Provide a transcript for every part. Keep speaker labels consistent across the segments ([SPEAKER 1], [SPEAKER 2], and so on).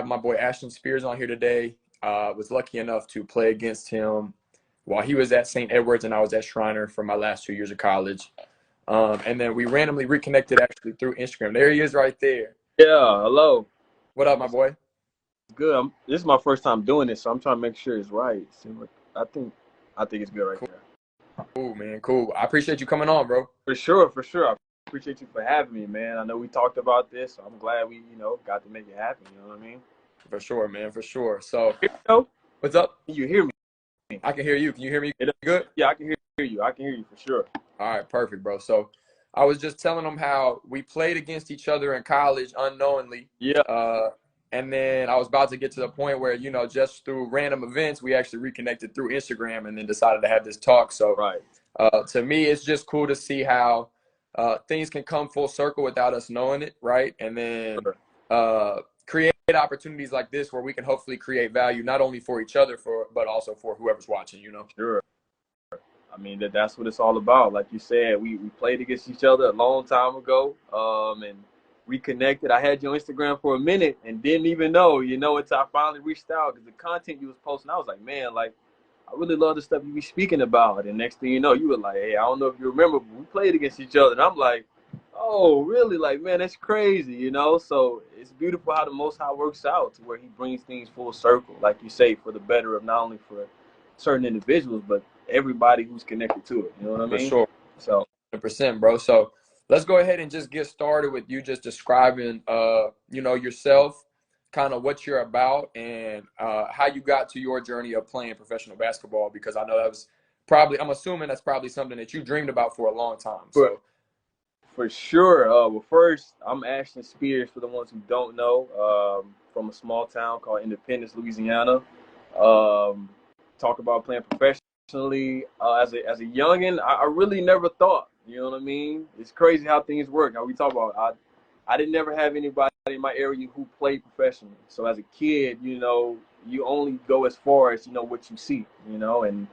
[SPEAKER 1] my boy Ashton on here today. Was lucky enough to play against him while he was at St. Edward's and I was at Shriner for my last 2 years of college. And then we randomly reconnected actually through Instagram. There he is right there.
[SPEAKER 2] Yeah, hello.
[SPEAKER 1] What up, my boy?
[SPEAKER 2] Good. This is my first time doing this, so I'm trying to make sure it's right. I think it's good right
[SPEAKER 1] Cool.
[SPEAKER 2] there.
[SPEAKER 1] Cool, man. Cool. I appreciate you coming on, bro.
[SPEAKER 2] For sure, for sure. I appreciate you for having me, man. I know we talked about this, so I'm glad we, got to make it happen. You know what I mean?
[SPEAKER 1] For sure, man. For sure. So,
[SPEAKER 2] Yo,
[SPEAKER 1] what's up?
[SPEAKER 2] can you hear me?
[SPEAKER 1] I can hear you. Can you hear me good?
[SPEAKER 2] Yeah, I can hear you. I can hear you for sure.
[SPEAKER 1] All right, perfect, bro. So, I was just telling them how we played against each other in college unknowingly.
[SPEAKER 2] Yeah.
[SPEAKER 1] And then I was about to get to the point where, just through random events, we actually reconnected through Instagram and then decided to have this talk. So,
[SPEAKER 2] Right.
[SPEAKER 1] To me, it's just cool to see how things can come full circle without us knowing it, right? And then create opportunities like this where we can hopefully create value not only for each other, but also for whoever's watching,
[SPEAKER 2] Sure. I mean, that's what it's all about. Like you said, we played against each other a long time ago, and reconnected. I had you on Instagram for a minute and didn't even know, until I finally reached out because the content you was posting, I was like, man, like, I really love the stuff you be speaking about. And next thing you know, you were like, hey, I don't know if you remember, but we played against each other. And I'm like, oh, really? Like, man, that's crazy, So it's beautiful how the Most High works out to where he brings things full circle, like you say, for the better of not only for certain individuals, but everybody who's connected to it. You know what I mean?
[SPEAKER 1] For sure.
[SPEAKER 2] So
[SPEAKER 1] 100%, bro. So let's go ahead and just get started with you just describing, yourself, kind of what you're about and how you got to your journey of playing professional basketball, because I know that was I'm assuming that's probably something that you dreamed about for a long time. So
[SPEAKER 2] for sure. Well, first, I'm Ashton Spears, for the ones who don't know, from a small town called Independence, Louisiana. Talk about playing professionally. As a youngin', I really never thought, you know what I mean? It's crazy how things work. How we talk about, I didn't never have anybody in my area who played professionally. So as a kid, you only go as far as, what you see, and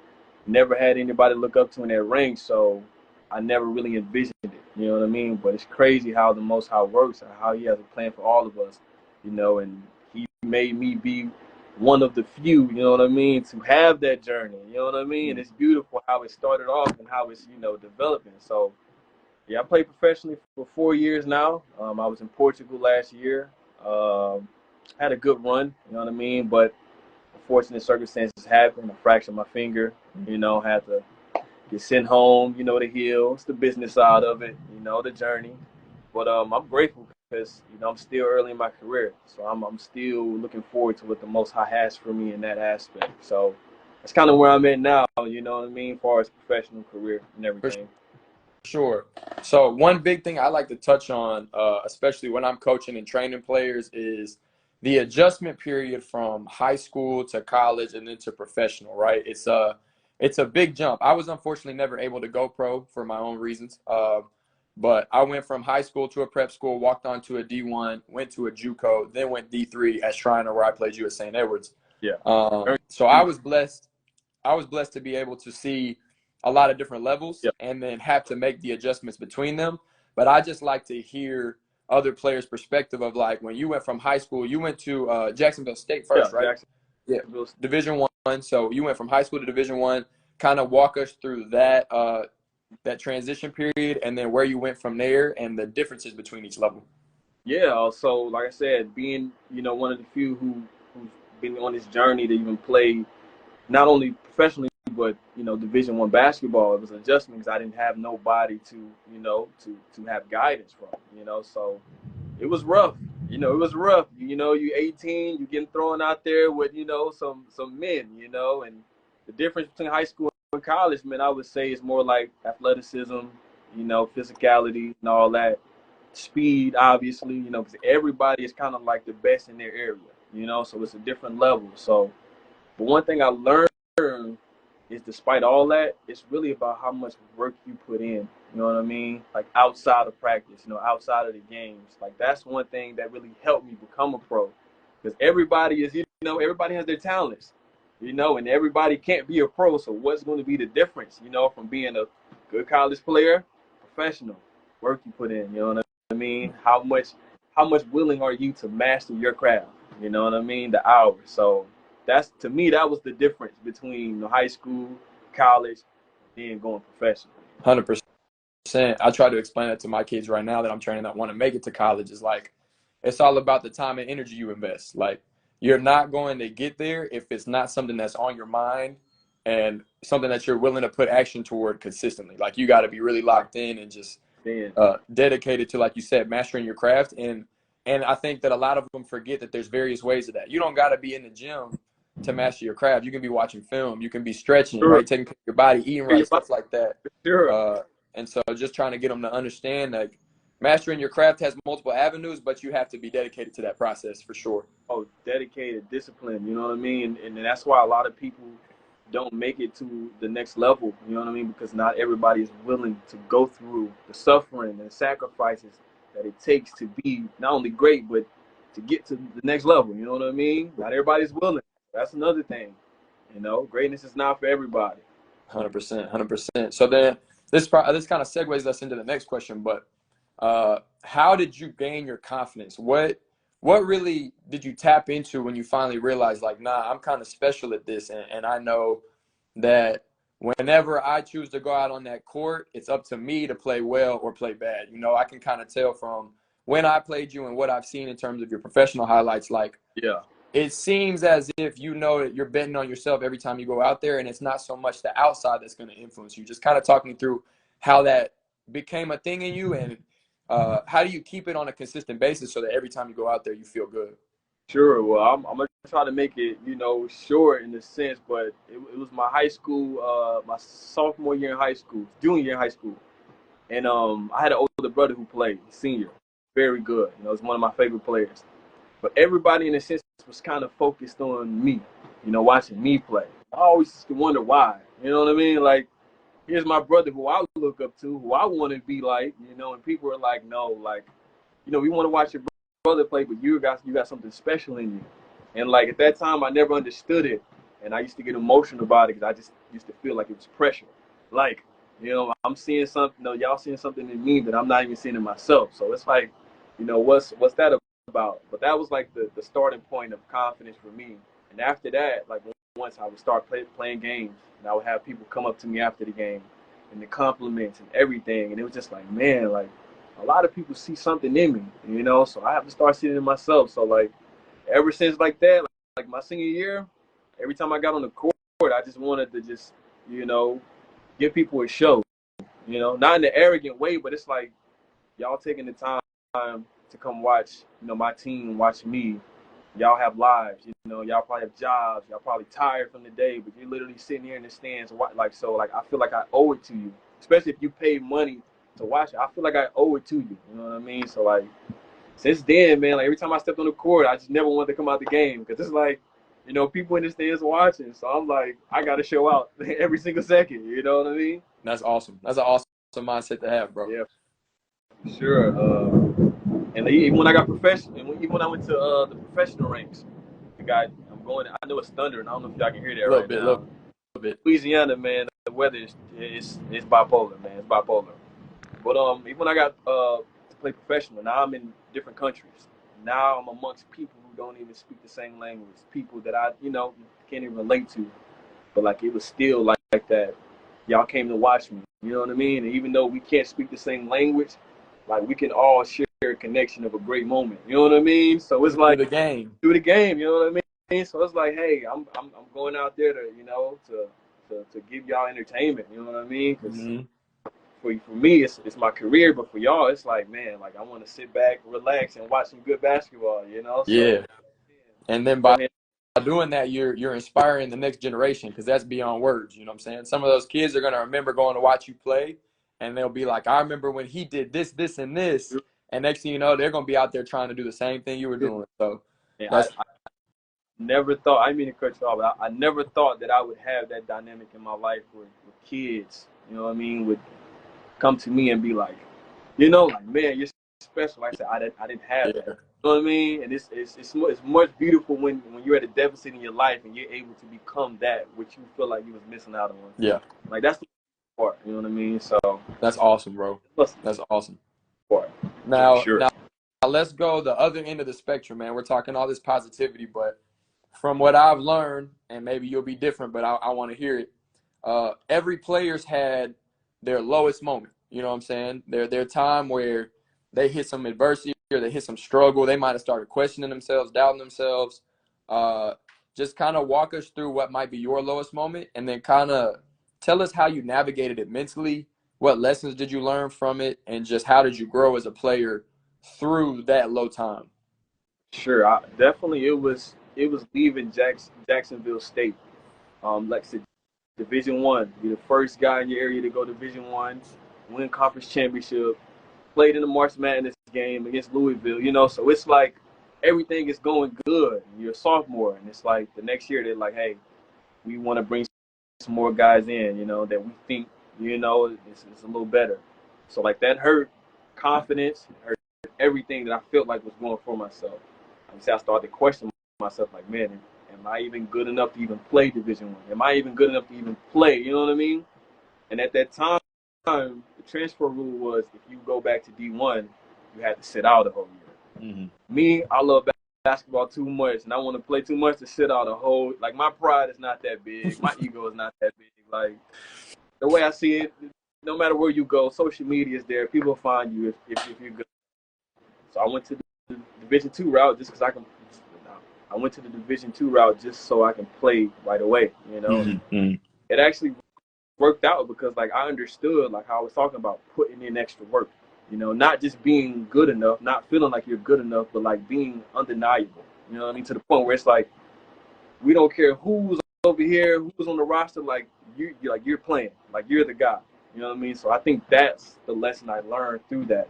[SPEAKER 2] never had anybody look up to in that range. So I never really envisioned it, you know what I mean? But it's crazy how the Most High works and how he has a plan for all of us, and he made me be one of the few, you know what I mean, to have that journey, you know what I mean? And it's beautiful how it started off and how it's, developing. So, yeah, I played professionally for 4 years now. I was in Portugal last year. Had a good run, you know what I mean? But unfortunate circumstances happened. I fractured my finger, had to get sent home, to heal. It's the business side of it, the journey. But I'm grateful because, I'm still early in my career. So I'm still looking forward to what the Most High has for me in that aspect. So that's kind of where I'm at now, you know what I mean, as far as professional career and everything.
[SPEAKER 1] Sure. So one big thing I like to touch on, especially when I'm coaching and training players, is the adjustment period from high school to college and then to professional, right? It's a big jump. I was unfortunately never able to go pro for my own reasons. But I went from high school to a prep school, walked on to a D1, went to a JUCO, then went D3 at Shriner, where I played you at St. Edward's.
[SPEAKER 2] Yeah.
[SPEAKER 1] So I was blessed. I was blessed to be able to see a lot of different levels and then have to make the adjustments between them. But I just like to hear other players' perspective of, like, when you went from high school, you went to Jacksonville State first, right? Yeah, Division I. So you went from high school to Division I. Kind of walk us through that that transition period and then where you went from there and the differences between each level.
[SPEAKER 2] Yeah, so like I said, being, one of the few who's been on this journey to even play not only professionally but, Division I basketball, it was an adjustment because I didn't have nobody to, to have guidance from, so it was rough. It was rough. You 18, you getting thrown out there with, some men, and the difference between high school and college, man, I would say is more like athleticism, physicality and all that. Speed, obviously, because everybody is kind of like the best in their area, so it's a different level. So, but one thing I learned is, despite all that, it's really about how much work you put in. You know what I mean? Like outside of practice, outside of the games. Like that's one thing that really helped me become a pro. Because everybody is, everybody has their talents, and everybody can't be a pro. So what's going to be the difference, from being a good college player, professional? Work you put in, you know what I mean? How much willing are you to master your craft? You know what I mean? The hours. So that's, to me, that was the difference between high school, college, and going professional.
[SPEAKER 1] 100%. I try to explain that to my kids right now that I'm training that want to make it to college. Is like, it's all about the time and energy you invest. Like, you're not going to get there if it's not something that's on your mind and something that you're willing to put action toward consistently. Like, you got to be really locked in and just
[SPEAKER 2] Then,
[SPEAKER 1] dedicated to, like you said, mastering your craft. And I think that a lot of them forget that there's various ways of that. You don't got to be in the gym to master your craft. You can be watching film. You can be stretching,
[SPEAKER 2] sure,
[SPEAKER 1] right? Taking care of your body, eating right, stuff like that.
[SPEAKER 2] sure.
[SPEAKER 1] And so just trying to get them to understand that mastering your craft has multiple avenues, but you have to be dedicated to that process for sure.
[SPEAKER 2] Oh, dedicated, discipline. You know what I mean? And that's why a lot of people don't make it to the next level. You know what I mean? Because not everybody is willing to go through the suffering and sacrifices that it takes to be not only great, but to get to the next level. You know what I mean? Not everybody's willing. That's another thing. You know, greatness is not for everybody.
[SPEAKER 1] 100%, 100%. So then this kind of segues us into the next question, but how did you gain your confidence? What really did you tap into when you finally realized, like, nah, I'm kind of special at this, and I know that whenever I choose to go out on that court, it's up to me to play well or play bad. You know, I can kind of tell from when I played you and what I've seen in terms of your professional highlights, like,
[SPEAKER 2] Yeah.
[SPEAKER 1] it seems as if you know that you're betting on yourself every time you go out there, and it's not so much the outside that's going to influence you. Just kind of talk me through how that became a thing in you, and how do you keep it on a consistent basis so that every time you go out there, you feel good?
[SPEAKER 2] Sure. Well, I'm gonna try to make it, short in a sense, but it was my high school, my sophomore year in high school, junior year in high school, and I had an older brother who played senior, very good. You know, he's one of my favorite players. But everybody in a sense was kind of focused on me, watching me play. I always used to wonder why. You know what I mean? Like, here's my brother who I look up to, who I want to be like, and people are like, no, like, we want to watch your brother play, but you got something special in you. And like at that time, I never understood it, and I used to get emotional about it because I just used to feel like it was pressure. Like, I'm seeing something, y'all seeing something in me that I'm not even seeing in myself. So it's like, what's that about? But that was like the starting point of confidence for me. And after that, like once I would start playing games, and I would have people come up to me after the game, and the compliments and everything, and it was just like, man, like a lot of people see something in me, so I have to start seeing it in myself. So like ever since like that, like my senior year, every time I got on the court, I just wanted to just, you know, give people a show, not in an arrogant way, but it's like y'all taking the time to come watch, my team watch me. Y'all have lives, y'all probably have jobs, y'all probably tired from the day, but you're literally sitting here in the stands, like, so like I feel like I owe it to you, especially if you pay money to watch it. I feel like I owe it to you. You know what I mean? So like since then, man, like every time I stepped on the court, I just never wanted to come out the game because it's like, people in the stands watching. So I'm like, I got to show out every single second. You know what I mean?
[SPEAKER 1] That's awesome. That's an awesome mindset to have, bro.
[SPEAKER 2] Yeah, for sure. And even when I got professional, and even when I went to the professional ranks, the guy I'm going. I know it's thunder, and I don't know if y'all can hear that
[SPEAKER 1] A little
[SPEAKER 2] right
[SPEAKER 1] bit, a
[SPEAKER 2] now.
[SPEAKER 1] little bit.
[SPEAKER 2] Louisiana, man, the weather is bipolar, man. It's bipolar. But even when I got to play professional, now I'm in different countries. Now I'm amongst people who don't even speak the same language, people that I can't even relate to. But like it was still like that. Y'all came to watch me. You know what I mean? And even though we can't speak the same language, like we can all share a connection of a great moment. You know what I mean? So it's
[SPEAKER 1] Through
[SPEAKER 2] like
[SPEAKER 1] the game.
[SPEAKER 2] do the game. You know what I mean? So it's like, hey, I'm going out there to to give y'all entertainment. You know what I mean? Because
[SPEAKER 1] Mm-hmm.
[SPEAKER 2] for me, it's my career, but for y'all, it's like, man, like I want to sit back, relax, and watch some good basketball. So
[SPEAKER 1] Yeah. And then
[SPEAKER 2] go
[SPEAKER 1] by
[SPEAKER 2] ahead.
[SPEAKER 1] doing that, you're inspiring the next generation because that's beyond words. You know what I'm saying? Some of those kids are gonna remember going to watch you play, and they'll be like, "I remember when he did this, this, and this." And next thing you know, they're gonna be out there trying to do the same thing you were doing. So
[SPEAKER 2] And
[SPEAKER 1] that's
[SPEAKER 2] I never thought, I didn't mean to cut you off, but I never thought that I would have that dynamic in my life with kids, you know what I mean, would come to me and be like, like, man, you're special. Like I said, I didn't have that.
[SPEAKER 1] yeah,
[SPEAKER 2] You know what I mean? And it's much beautiful when you're at a deficit in your life and you're able to become that which you feel like you was missing out on.
[SPEAKER 1] yeah.
[SPEAKER 2] Like that's the part, you know what I mean? So
[SPEAKER 1] That's awesome, bro.
[SPEAKER 2] that's
[SPEAKER 1] That's awesome.
[SPEAKER 2] the part. For
[SPEAKER 1] Now,
[SPEAKER 2] sure.
[SPEAKER 1] let's go the other end of the spectrum, man. We're talking all this positivity, but from what I've learned, and maybe you'll be different, but I want to hear it. Every player's had their lowest moment. You know what I'm saying? Their time where they hit some adversity or they hit some struggle. They might have started questioning themselves, doubting themselves. Just kind of walk us through what might be your lowest moment, and then kind of tell us how you navigated it mentally. What lessons did you learn from it, and just how did you grow as a player through that low time?
[SPEAKER 2] Sure, definitely it was leaving Jacksonville State. Like I said, Division 1. Be the first guy in your area to go Division 1, win conference championship, played in the March Madness game against Louisville. So it's like everything is going good. You're a sophomore, and it's like the next year they're like, hey, we want to bring some more guys in. That we think it's a little better. So like that hurt confidence, hurt everything that I felt like was going for myself. I started to question myself, like, man, am I even good enough to even play Division 1? Am I even good enough to even play? You know what I mean? And at that time, the transfer rule was if you go back to D1, you had to sit out a whole year. Mm-hmm. Me, I love basketball too much, and I want to play too much to sit out a whole. Like, my pride is not that big. My ego is not that big. Like, the way I see it, no matter where you go, social media is there. People find you if you're good. So I went to the Division 2 route just because I can. I went to the Division 2 route just so I can play right away. Mm-hmm. It actually worked out because like I understood like how I was talking about putting in extra work. Not just being good enough, not feeling like you're good enough, but like being undeniable. You know what I mean? To the point where it's like we don't care who's over here, who's on the roster. Like you're playing, like you're the guy. You know what I mean? So I think that's the lesson I learned through that,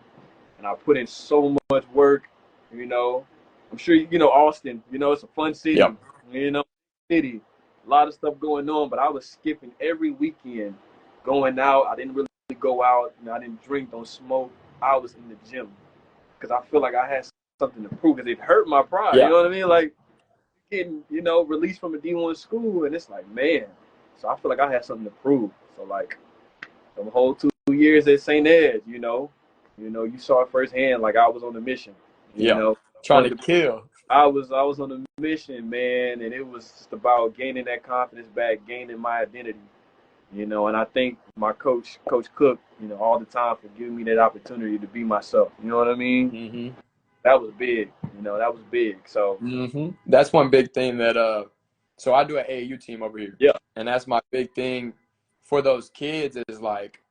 [SPEAKER 2] and I put in so much work. I'm sure Austin. It's a fun city.
[SPEAKER 1] Yep.
[SPEAKER 2] City, a lot of stuff going on, but I was skipping every weekend, going out. I didn't really go out. I didn't drink, don't smoke. I was in the gym because I feel like I had something to prove. Because it hurt my pride.
[SPEAKER 1] Yeah.
[SPEAKER 2] You know what I mean? Like getting released from a D1 school, and it's like, man. So I feel like I had something to prove. So like the whole 2 years at St. Ed's, you saw it firsthand. Like I was on a mission.
[SPEAKER 1] Trying to kill.
[SPEAKER 2] I was on a mission, man, and it was just about gaining that confidence back, gaining my identity, and I thank my coach, Coach Cook, all the time for giving me that opportunity to be myself. You know what I mean?
[SPEAKER 1] Mm-hmm.
[SPEAKER 2] That was big. That was big. So
[SPEAKER 1] that's one big thing that so I do an AAU team over here.
[SPEAKER 2] Yeah.
[SPEAKER 1] And that's my big thing for those kids is like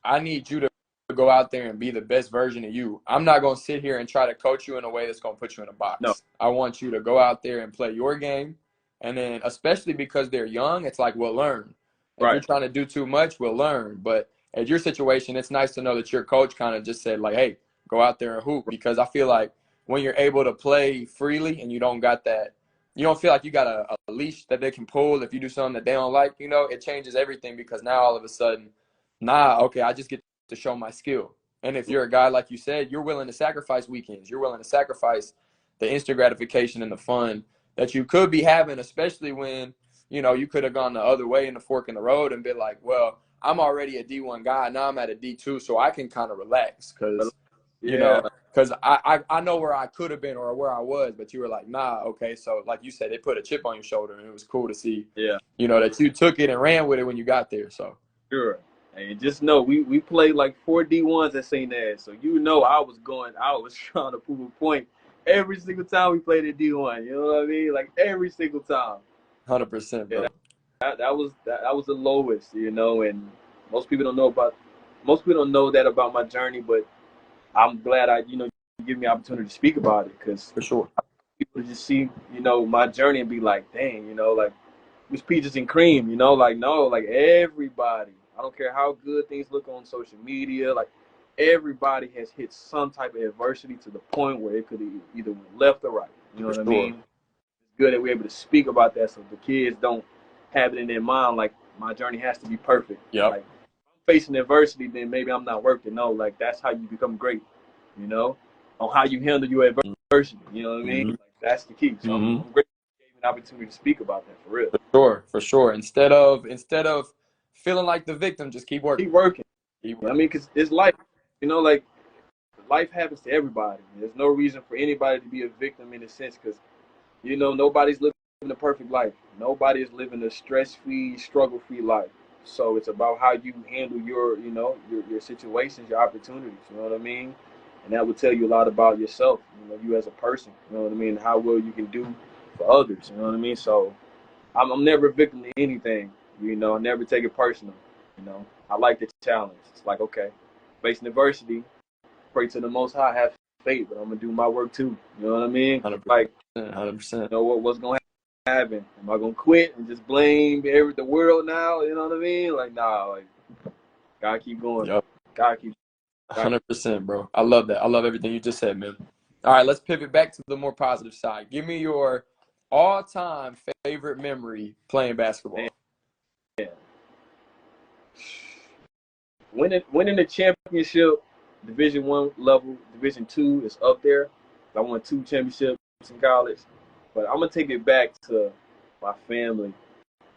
[SPEAKER 1] I need you to go out there and be the best version of you. I'm not going to sit here and try to coach you in a way that's going to put you in a box.
[SPEAKER 2] No.
[SPEAKER 1] I want you to go out there and play your game. And then especially because they're young, it's like we'll learn. If
[SPEAKER 2] Right.
[SPEAKER 1] you're trying to do too much, we'll learn. But at your situation, it's nice to know that your coach kind of just said like, hey, go out there and hoop. Because I feel like when you're able to play freely and you don't got that, you don't feel like you got a leash that they can pull if you do something that they don't like, it changes everything because now all of a sudden, okay, I just get to show my skill. And if you're a guy, like you said, you're willing to sacrifice weekends. You're willing to sacrifice the instant gratification and the fun that you could be having, especially when, you could have gone the other way in the fork in the road and been like, well, I'm already a D1 guy. Now I'm at a D2, so I can kind of relax because, because I know where I could have been or where I was, but you were like, nah, okay. So like you said, they put a chip on your shoulder, and it was cool to see, that you took it and ran with it when you got there. So
[SPEAKER 2] sure. And just know we played like 4 D1s at St. Ed's. So I was trying to prove a point every single time we played at D1. You know what I mean? Like every single time.
[SPEAKER 1] 100%, bro.
[SPEAKER 2] That was the lowest, and most people don't know that about my journey, but I'm glad you give me an opportunity to speak about it because
[SPEAKER 1] for sure
[SPEAKER 2] people just see my journey and be like, dang, like it was peaches and cream, like no, like everybody. I don't care how good things look on social media, like everybody has hit some type of adversity to the point where it could either went left or right. You know what I mean? It's good that we're able to speak about that so the kids don't have it in their mind like my journey has to be perfect.
[SPEAKER 1] Yeah.
[SPEAKER 2] Like if I'm facing adversity, then maybe I'm not worth it. No, like that's how you become great, on how you handle your adversity. You know what I mean? Like that's the key. So I'm grateful you gave me an opportunity to speak about that for real.
[SPEAKER 1] For sure. Instead of feeling like the victim, just keep working.
[SPEAKER 2] Keep working. I mean, because it's life, like life happens to everybody. There's no reason for anybody to be a victim in a sense, because nobody's living a perfect life. Nobody is living a stress-free, struggle-free life. So it's about how you handle your situations, your opportunities. You know what I mean? And that will tell you a lot about yourself. You as a person. You know what I mean? How well you can do for others. You know what I mean? So I'm never a victim to anything. I never take it personal. I like the challenge. It's like, okay, facing adversity, pray to the Most High, have faith, but I'm gonna do my work too. You know what I mean?
[SPEAKER 1] 100%,
[SPEAKER 2] Like,
[SPEAKER 1] 100%.
[SPEAKER 2] What's gonna happen? Am I gonna quit and just blame the world now? You know what I mean? Like, nah, like, gotta keep going.
[SPEAKER 1] Yep.
[SPEAKER 2] Gotta keep.
[SPEAKER 1] 100%, bro. I love that. I love everything you just said, man. All right, let's pivot back to the more positive side. Give me your all-time favorite memory playing basketball.
[SPEAKER 2] Man. Winning the championship, Division I level, Division II is up there. I won 2 championships in college, but I'm gonna take it back to my family.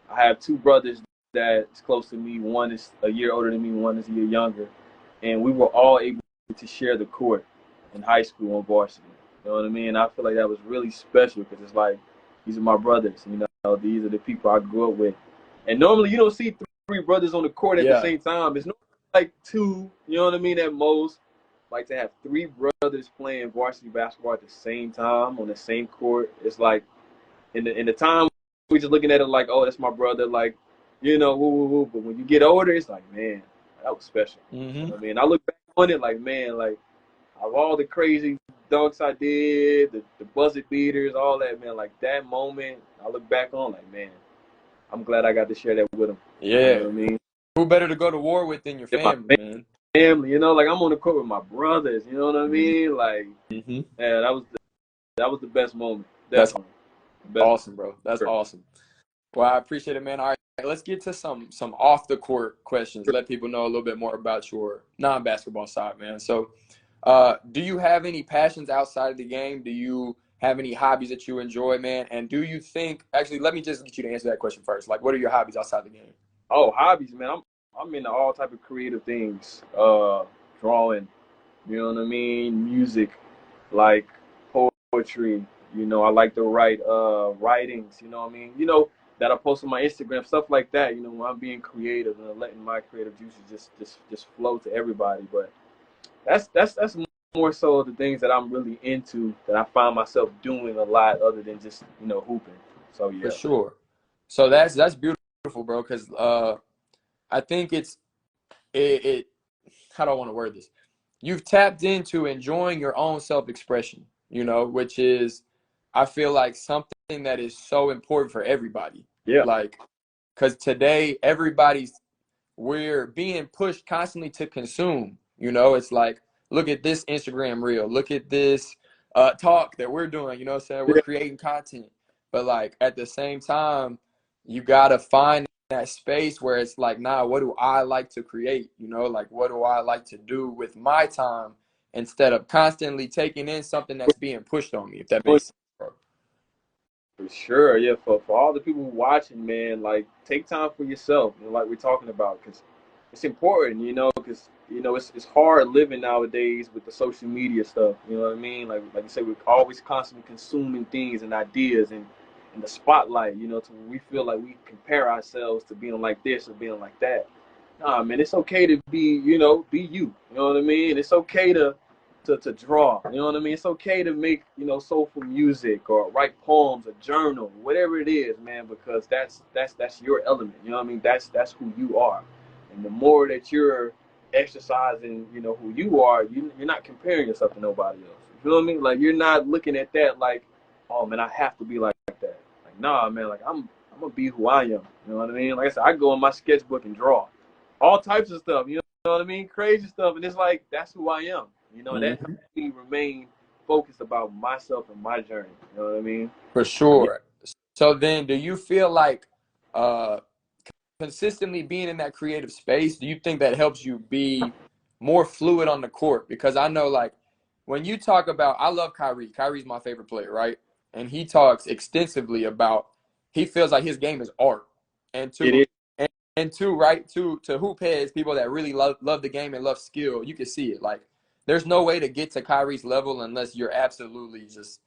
[SPEAKER 2] I have 2 brothers that's close to me. One is a year older than me, one is a year younger, and we were all able to share the court in high school on varsity. You know what I mean? I feel like that was really special because it's like these are my brothers. These are the people I grew up with, and normally you don't see 3 brothers on the court at the same time. It's like 2, you know what I mean, at most. Like to have 3 brothers playing varsity basketball at the same time on the same court. It's like in the time we're just looking at it like, oh, that's my brother, like, woo, woo, woo. But when you get older, it's like, man, that was special.
[SPEAKER 1] Mm-hmm.
[SPEAKER 2] You know what I mean? I look back on it like, man, like of all the crazy dunks I did, the buzzer beaters, all that, man, like that moment, I look back on like, man, I'm glad I got to share that with them.
[SPEAKER 1] Yeah.
[SPEAKER 2] You know what I mean?
[SPEAKER 1] Who better to go to war with than your family, man?
[SPEAKER 2] Family, like I'm on the court with my brothers, you know what I mean? Like,
[SPEAKER 1] mm-hmm.
[SPEAKER 2] Yeah, that was the best moment.
[SPEAKER 1] Definitely. That's awesome, bro. That's awesome. Well, I appreciate it, man. All right, let's get to some off the court questions. Let people know a little bit more about your non-basketball side, man. So, do you have any passions outside of the game? Do you have any hobbies that you enjoy, man? And do you think – actually, let me just get you to answer that question first. Like, what are your hobbies outside the game?
[SPEAKER 2] Oh, hobbies, man. I'm into all type of creative things. Drawing, you know what I mean? Music, like poetry. I like to write writings, you know what I mean? That I post on my Instagram, stuff like that, when I'm being creative and letting my creative juices just flow to everybody. But that's more so the things that I'm really into, that I find myself doing a lot other than just, hooping. So yeah.
[SPEAKER 1] For sure. So that's beautiful, bro, because I think it how do I want to word this? You've tapped into enjoying your own self-expression, which is, I feel like, something that is so important for everybody.
[SPEAKER 2] Yeah.
[SPEAKER 1] Like, because today we're being pushed constantly to consume. It's like, look at this Instagram reel, look at this talk that we're doing. You know what I'm saying? We're creating content, but like at the same time, you gotta find that space where it's like, nah, what do I like to create? Like, what do I like to do with my time, instead of constantly taking in something that's being pushed on me, if that makes sense, bro.
[SPEAKER 2] For sure, yeah. For all the people watching, man, like take time for yourself, like we're talking about, because it's important, because it's hard living nowadays with the social media stuff. You know what I mean? Like you said, we're always constantly consuming things and ideas and in the spotlight, to where we feel like we compare ourselves to being like this or being like that. Nah, man, it's okay to be, be you. You know what I mean? It's okay to draw. You know what I mean? It's okay to make, soulful music or write poems or journal, whatever it is, man, because that's your element. You know what I mean? That's who you are. And the more that you're exercising, who you are, you're not comparing yourself to nobody else. You know what I mean? Like, you're not looking at that like, oh man, I have to be like that. Like, nah, man, like I'm gonna be who I am. You know what I mean? Like I said, I go in my sketchbook and draw all types of stuff. You know what I mean? Crazy stuff, and it's like that's who I am. That helps me remain focused about myself and my journey. You know what I mean?
[SPEAKER 1] For sure. Yeah. So then, do you feel like consistently being in that creative space, do you think that helps you be more fluid on the court? Because I know, like, when you talk about, I love Kyrie. Kyrie's my favorite player, right? And he talks extensively about, he feels like his game is art. And to hoop heads, people that really love the game and love skill, you can see it. Like, there's no way to get to Kyrie's level unless you're absolutely just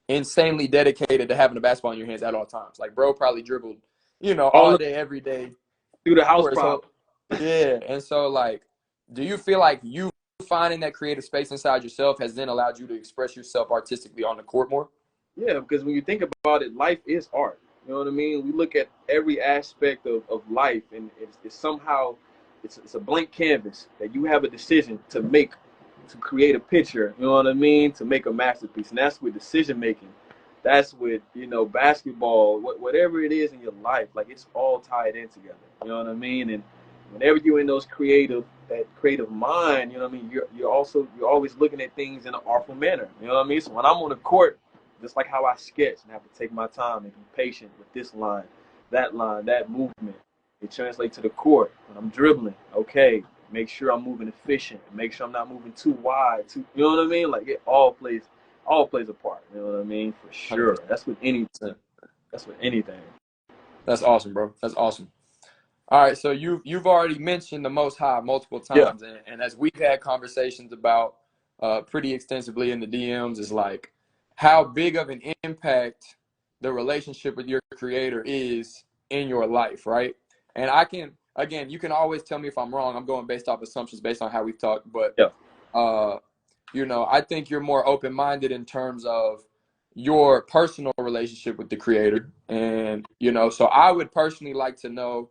[SPEAKER 1] insanely dedicated to having a basketball in your hands at all times. Like, bro probably dribbled, all
[SPEAKER 2] All
[SPEAKER 1] day, every day
[SPEAKER 2] through the house
[SPEAKER 1] for his
[SPEAKER 2] problem.
[SPEAKER 1] whole yeah. And so, like, do you feel like you finding that creative space inside yourself has then allowed you to express yourself artistically on the court more?
[SPEAKER 2] Yeah, because when you think about it, life is art. You know what I mean? We look at every aspect of life, and it's somehow it's a blank canvas that you have a decision to make to create a picture. You know what I mean? To make a masterpiece, and that's with decision making. That's with basketball, whatever it is in your life. Like it's all tied in together. You know what I mean? And whenever you're in that creative mind, you know what I mean. You're always looking at things in an artful manner. You know what I mean? So when I'm on the court, just like how I sketch and have to take my time and be patient with this line, that movement. It translates to the court. When I'm dribbling, okay, make sure I'm moving efficient. Make sure I'm not moving too wide. You know what I mean? Like it all plays a part. You know what I mean? For sure.
[SPEAKER 1] 100%.
[SPEAKER 2] That's with any. That's with anything.
[SPEAKER 1] That's awesome, bro. That's awesome. All right, so you've already mentioned the Most High multiple
[SPEAKER 2] Yeah.
[SPEAKER 1] times, and as we've had conversations about pretty extensively in the DMs, is like how big of an impact the relationship with your creator is in your life, right? And you can always tell me if I'm wrong. I'm going based off assumptions based on how we've talked, but
[SPEAKER 2] Yeah.
[SPEAKER 1] I think you're more open-minded in terms of your personal relationship with the creator, and so I would personally like to know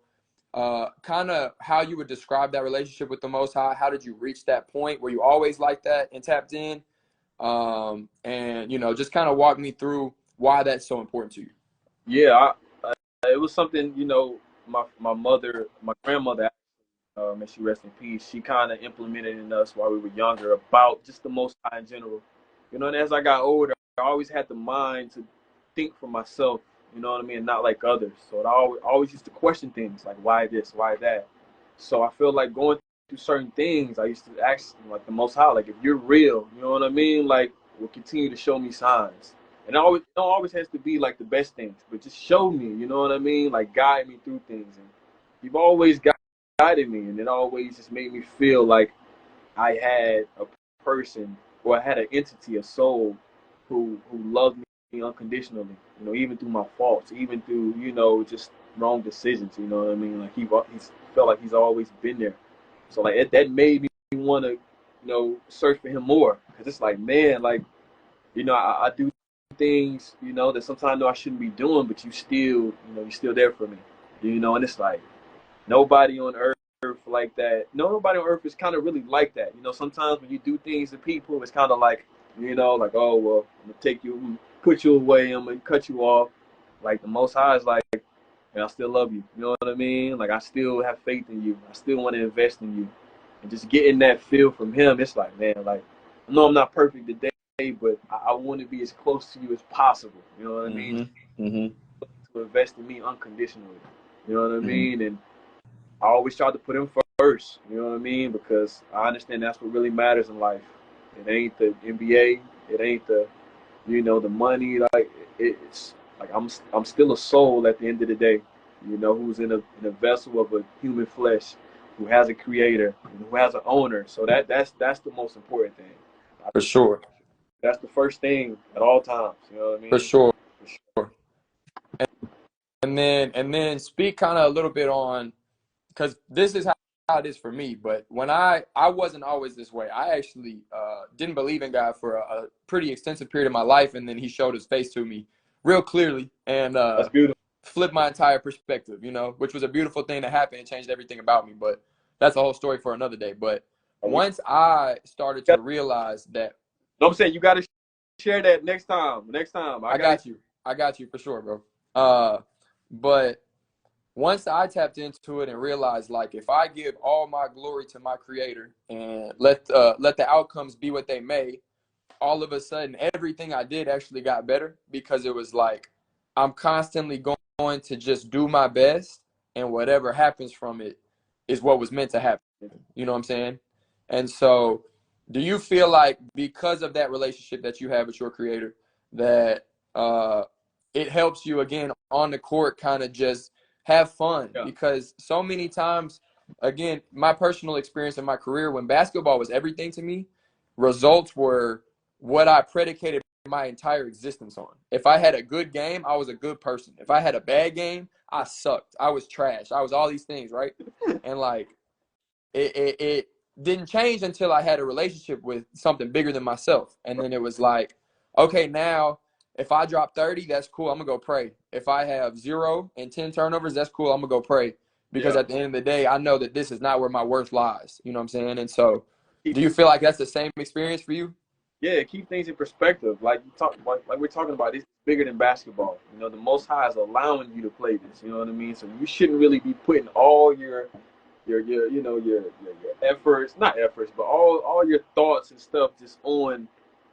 [SPEAKER 1] kind of how you would describe that relationship with the Most High. How did you reach that point? Were you always like that and tapped in? And just kind of walk me through why that's so important to you.
[SPEAKER 2] Yeah. It was something. My mother, my grandmother, may she rest in peace. She kind of implemented in us while we were younger about just the Most High in general. And as I got older, I always had the mind to think for myself. You know what I mean, and not like others. So I always used to question things like why this, why that. So I feel like going through certain things, I used to ask like the Most High, like if you're real, you know what I mean, like will continue to show me signs. And it don't always has to be like the best things, but just show me, you know what I mean, like guide me through things. And you've always guided me, and it always just made me feel like I had a person, or I had an entity, a soul, who loved me unconditionally. Even through my faults, even through just wrong decisions. You know what I mean? Like he's felt like he's always been there. So like that made me want to search for him more, because it's like, man, like I do things that sometimes I know I shouldn't be doing, but you're still there for me. And it's like nobody on earth like that. No, nobody on earth is kind of really like that. Sometimes when you do things to people, it's kind of like, like, oh, well, I'm going to take you, I'm gonna put you away, I'm going to cut you off. Like the Most High is like, and I still love you. You know what I mean? Like I still have faith in you. I still want to invest in you. And just getting that feel from him, it's like, man, like, I know I'm not perfect today, but I want to be as close to you as possible. You know what I mean?
[SPEAKER 1] Mm-hmm. Mm-hmm.
[SPEAKER 2] To invest in me unconditionally. You know what I
[SPEAKER 1] Mm-hmm.
[SPEAKER 2] mean? And I always try to put him first, you know what I mean? Because I understand that's what really matters in life. It ain't the NBA, it ain't the money. Like it's like I'm still a soul at the end of the day, who's in a vessel of a human flesh, who has a creator, and who has an owner. So that's the most important thing.
[SPEAKER 1] For sure.
[SPEAKER 2] That's the first thing at all times. You know what I
[SPEAKER 1] For
[SPEAKER 2] mean?
[SPEAKER 1] sure.
[SPEAKER 2] For sure.
[SPEAKER 1] And then speak kind of a little bit on, because this is how it is for me. But when I wasn't always this way. I actually didn't believe in God for a pretty extensive period of my life, and then He showed His face to me real clearly and
[SPEAKER 2] That's beautiful.
[SPEAKER 1] flipped my entire perspective. Which was a beautiful thing to happen. It changed everything about me. But that's a whole story for another day. But once I started to realize that,
[SPEAKER 2] No, I'm saying you got to share that next time. Next time,
[SPEAKER 1] I got you. I got you for sure, bro. But once I tapped into it and realized, like, if I give all my glory to my creator and let the outcomes be what they may, all of a sudden everything I did actually got better, because it was like I'm constantly going to just do my best, and whatever happens from it is what was meant to happen. You know what I'm saying? And so, do you feel like because of that relationship that you have with your creator, that it helps you again on the court kind of just have fun?
[SPEAKER 2] Yeah.
[SPEAKER 1] Because so many times, again, my personal experience in my career, when basketball was everything to me, results were what I predicated my entire existence on. If I had a good game, I was a good person. If I had a bad game, I sucked. I was trash. I was all these things, right? And like it didn't change until I had a relationship with something bigger than myself. And then it was like, okay, now if I drop 30, that's cool. I'm going to go pray. If I have 0 and 10 turnovers, that's cool. I'm going to go pray. Because at the end of the day, I know that this is not where my worth lies. You know what I'm saying? And so do you feel like that's the same experience for you?
[SPEAKER 2] Yeah, keep things in perspective. Like you talk, like we're talking about, it's bigger than basketball. You know, the Most High is allowing you to play this. You know what I mean? So you shouldn't really be putting all your efforts, not efforts, but all your thoughts and stuff just on,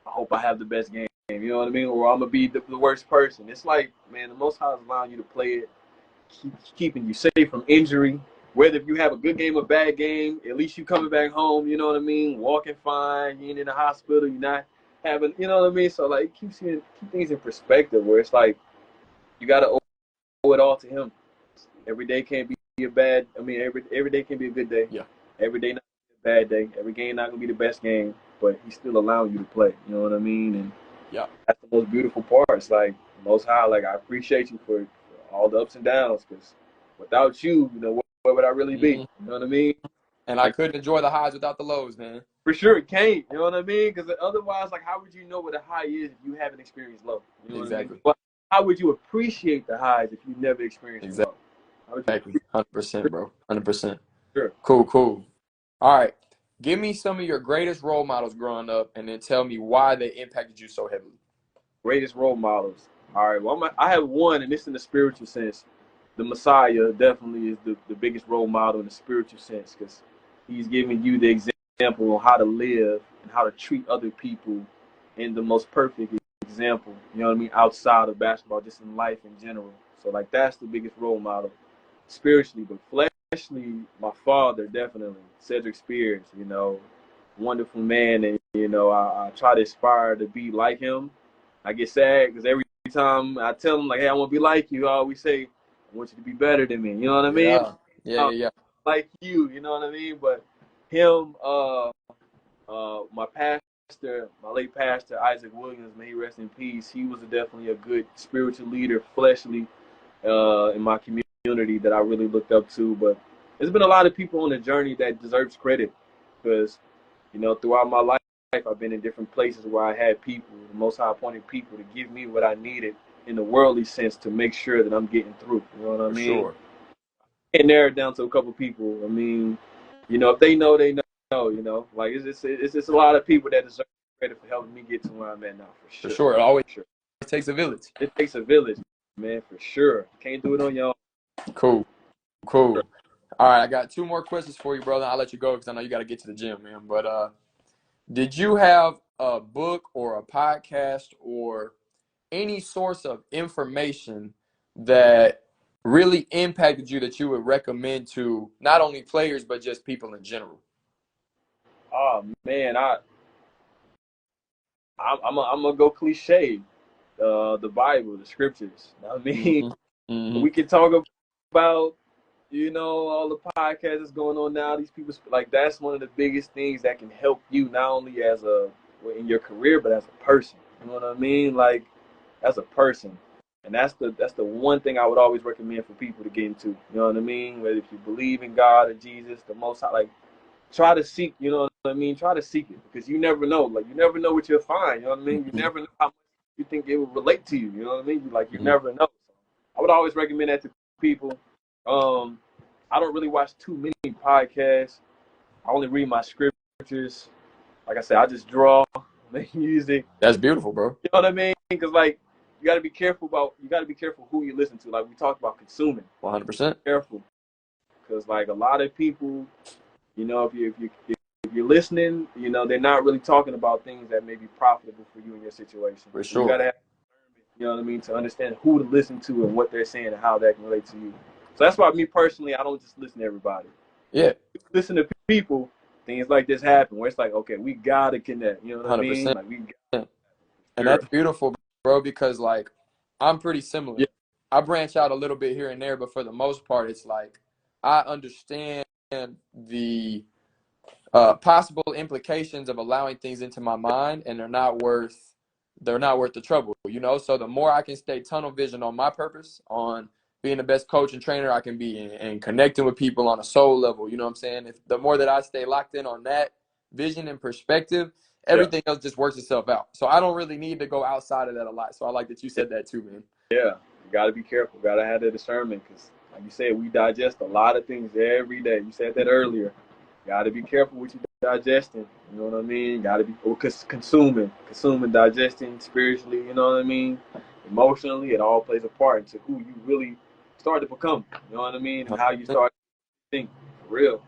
[SPEAKER 2] I hope I have the best game. You know what I mean? Or I'm gonna be the worst person. It's like, man, the Most High is allowing you to play it, keeping you safe from injury. Whether if you have a good game or bad game, at least you coming back home. You know what I mean? Walking fine. You ain't in the hospital. You're not having. You know what I mean? So like, it keep things in perspective. Where it's like you gotta owe it all to Him. Every day can't be a bad. I mean, every day can be a good day.
[SPEAKER 1] Yeah.
[SPEAKER 2] Every day not be a bad day. Every game not gonna be the best game, but He's still allowing you to play. You know what I mean? And
[SPEAKER 1] yeah,
[SPEAKER 2] that's the most beautiful part. It's like Most High. Like, I appreciate you for all the ups and downs, because without you, you know, where would I really be? You know what I mean?
[SPEAKER 1] And I couldn't enjoy the highs without the lows, man.
[SPEAKER 2] For sure, it can't. You know what I mean? Because otherwise, like, how would you know what a high is if you haven't experienced low? You know
[SPEAKER 1] Exactly.
[SPEAKER 2] what I mean? But how would you appreciate the highs if you never experienced low?
[SPEAKER 1] Exactly. 100%, bro. 100%.
[SPEAKER 2] Sure.
[SPEAKER 1] Cool. All right. Give me some of your greatest role models growing up, and then tell me why they impacted you so heavily.
[SPEAKER 2] Greatest role models. All right. Well, I have one, and it's in the spiritual sense. The Messiah definitely is the biggest role model in the spiritual sense, because He's giving you the example on how to live and how to treat other people in the most perfect example. You know what I mean? Outside of basketball, just in life in general. So like, that's the biggest role model spiritually. But fleshly, my father, definitely, Cedric Spears. You know, wonderful man, and you know, I try to aspire to be like him. I get sad because every time I tell him, like, hey, I want to be like you, I always say, I want you to be better than me. You know what I mean?
[SPEAKER 1] Yeah.
[SPEAKER 2] Like you know what I mean? But him, my pastor, my late pastor, Isaac Williams, may he rest in peace. He was definitely a good spiritual leader, fleshly, in my community that I really looked up to. But there's been a lot of people on the journey that deserves credit, because, you know, throughout my life, I've been in different places where I had people, the Most High appointed people, to give me what I needed in the worldly sense to make sure that I'm getting through. You know what I mean?
[SPEAKER 1] Sure.
[SPEAKER 2] And narrow it down to a couple people. I mean, you know, if they know, they know. You know, like, it's just a lot of people that deserve credit for helping me get to where I'm at now. For
[SPEAKER 1] sure. It always
[SPEAKER 2] sure.
[SPEAKER 1] takes a village.
[SPEAKER 2] It takes a village, man, for sure. Can't do it on your own.
[SPEAKER 1] Cool. All right, I got 2 more questions for you, brother. I'll let you go because I know you got to get to the gym, man. But did you have a book or a podcast or any source of information that really impacted you that you would recommend to not only players but just people in general?
[SPEAKER 2] Oh man, I'm gonna go cliche. The Bible, the scriptures. I mean, we can talk about, you know, all the podcasts that's going on now. These people, like, that's one of the biggest things that can help you, not only as in your career, but as a person. You know what I mean? Like, as a person. And that's the one thing I would always recommend for people to get into. You know what I mean? Whether if you believe in God or Jesus, the Most High, like, try to seek. You know what I mean? Try to seek it, because you never know. Like, you never know what you'll find. You know what I mean? You never know how much you think it will relate to you. You know what I mean? Like, you never know. So I would always recommend that to people. I don't really watch too many podcasts. I only read my scriptures. Like I said, I just draw, make music.
[SPEAKER 1] That's beautiful, bro.
[SPEAKER 2] You know what I mean? Because, like, you got to be careful who you listen to. Like, we talked about consuming.
[SPEAKER 1] 100%.
[SPEAKER 2] Careful, because, like, a lot of people, you know, if you're listening, you know, they're not really talking about things that may be profitable for you in your situation.
[SPEAKER 1] For
[SPEAKER 2] So
[SPEAKER 1] sure.
[SPEAKER 2] you got to have, you know what I mean, to understand who to listen to and what they're saying and how that can relate to you. So that's why, me personally, I don't just listen to everybody.
[SPEAKER 1] Yeah.
[SPEAKER 2] Listen to people, things like this happen where it's like, okay, we gotta connect. You know what 100%. I mean? Like, we gotta.
[SPEAKER 1] And that's beautiful, bro, because, like, I'm pretty similar. Yeah. I branch out a little bit here and there, but for the most part, it's like I understand the possible implications of allowing things into my mind, and they're not worth the trouble, you know. So the more I can stay tunnel vision on my purpose, on being the best coach and trainer I can be, and connecting with people on a soul level, you know what I'm saying? If the more that I stay locked in on that vision and perspective, everything else just works itself out. So I don't really need to go outside of that a lot. So I like that you said that too, man.
[SPEAKER 2] Yeah, you got to be careful. Got to have that discernment because, like you said, we digest a lot of things every day. You said that earlier. Got to be careful what you digesting. You know what I mean? Got to be consuming, digesting spiritually. You know what I mean? Emotionally, it all plays a part into who you really start to become. You know what I mean? And how you start to think for real.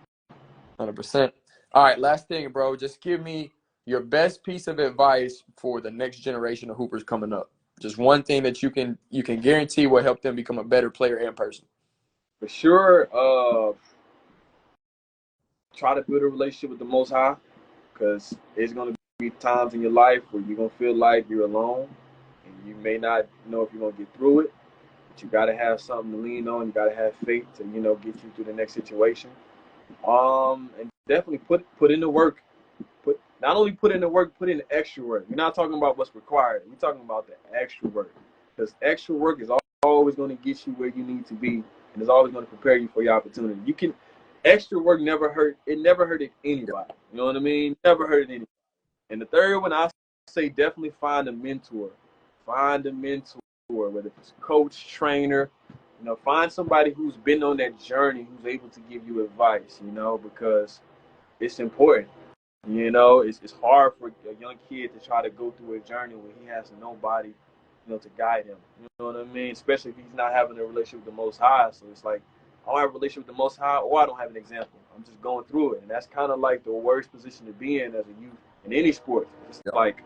[SPEAKER 1] 100%. All right, last thing, bro. Just give me your best piece of advice for the next generation of hoopers coming up. Just one thing that you can guarantee will help them become a better player and person.
[SPEAKER 2] For sure, try to build a relationship with the Most High, because there's going to be times in your life where you're going to feel like you're alone, and you may not know if you're going to get through it, but you got to have something to lean on. You got to have faith to, get you through the next situation. And definitely put in the work. Not only put in the work, put in the extra work. We're not talking about what's required. We're talking about the extra work, because extra work is always going to get you where you need to be, and it's always going to prepare you for your opportunity. Extra work never hurt. It never hurted anybody. You know what I mean? Never hurted anybody. And the third one, I say definitely find a mentor. Find a mentor, whether it's coach, trainer. Find somebody who's been on that journey, who's able to give you advice. Because it's important. It's hard for a young kid to try to go through a journey when he has nobody, to guide him. You know what I mean? Especially if he's not having a relationship with the Most High. So it's like, I don't have a relationship with the Most High, or I don't have an example. I'm just going through it. And that's kind of like the worst position to be in as a youth in any sport. It's like,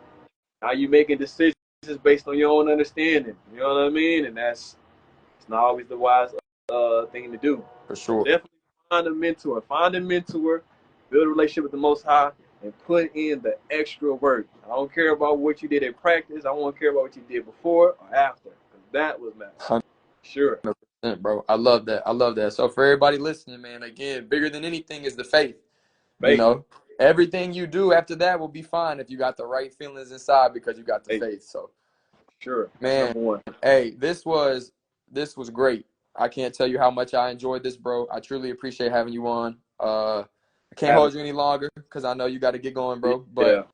[SPEAKER 2] now you making decisions based on your own understanding. You know what I mean? And it's not always the wise thing to do.
[SPEAKER 1] For sure.
[SPEAKER 2] So definitely find a mentor. Build a relationship with the Most High, and put in the extra work. I don't care about what you did at practice. I won't care about what you did before or after, because that was matter. Sure.
[SPEAKER 1] 100%, bro. I love that. So for everybody listening, man, again, bigger than anything is the faith. Everything you do after that will be fine if you got the right feelings inside, because you got the faith. So
[SPEAKER 2] sure,
[SPEAKER 1] man,
[SPEAKER 2] number one.
[SPEAKER 1] Hey, this was great. I can't tell you how much I enjoyed this, bro. I truly appreciate having you on. I can't hold you any longer because I know you got to get going, bro. But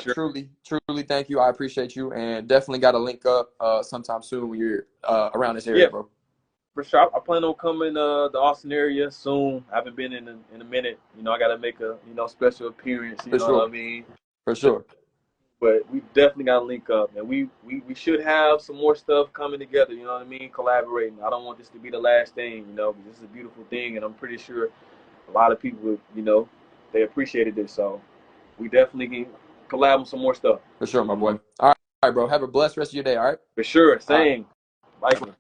[SPEAKER 1] sure. truly thank you. I appreciate you, and definitely got to link up sometime soon when you're around this area, bro.
[SPEAKER 2] For sure. I plan on coming the Austin area soon. I haven't been in a minute. I got to make a special appearance. You know what I mean?
[SPEAKER 1] For sure.
[SPEAKER 2] But we definitely got to link up, and we should have some more stuff coming together. You know what I mean? Collaborating. I don't want this to be the last thing. Because this is a beautiful thing, and I'm pretty sure a lot of people, they appreciated this. So we definitely can collab on some more stuff.
[SPEAKER 1] For sure, my boy. All right, bro. Have a blessed rest of your day, all right?
[SPEAKER 2] For sure. Same. Likewise.